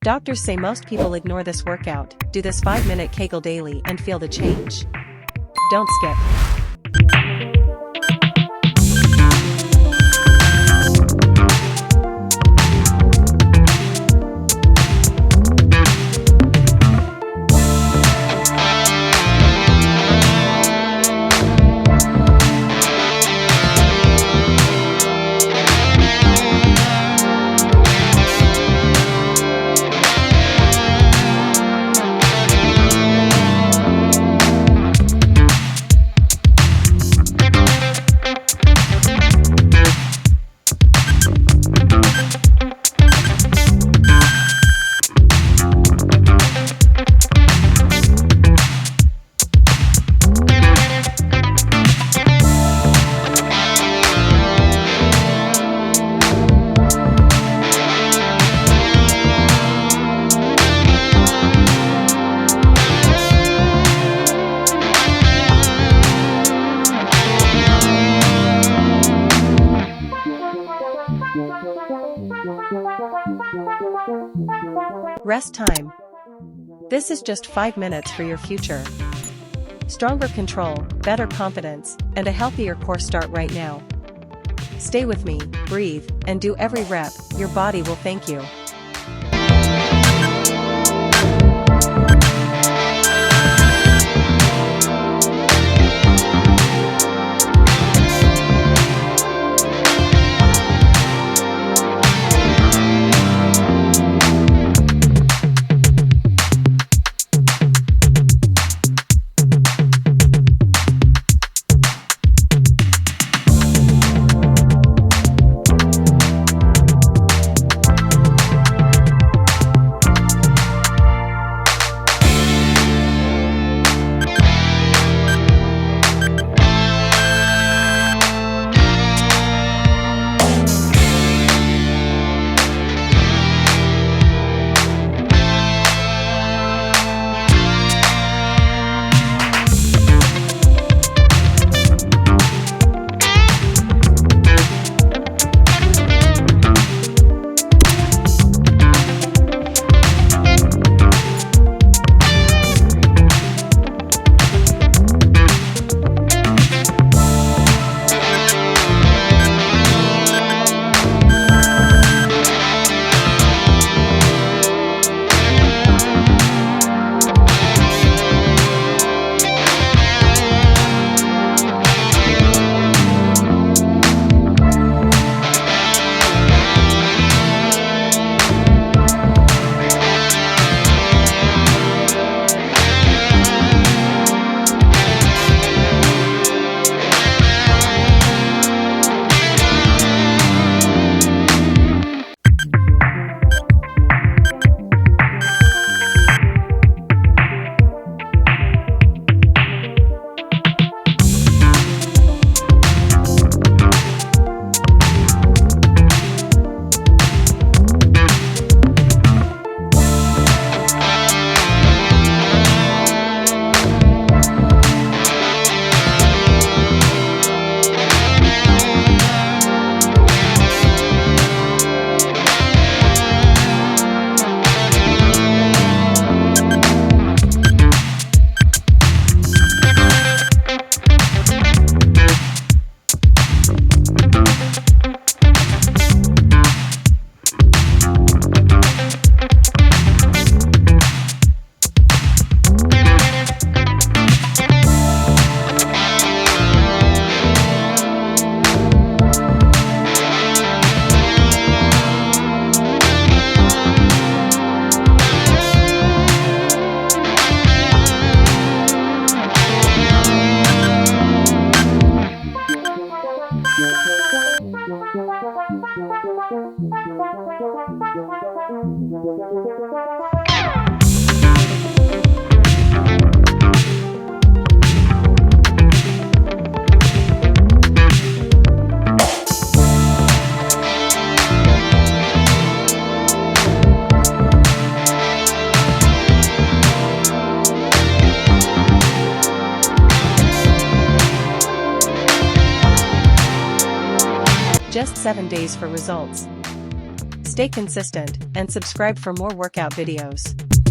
Doctors say most people ignore this workout. Do this 5-minute Kegel daily and feel the change. Don't skip. Rest time. This is just 5 minutes for your future. Stronger control, better confidence, and a healthier core start right now. Stay with me, breathe, and do every rep. Your body will thank you. Just 7 days for results. Stay consistent, and subscribe for more workout videos.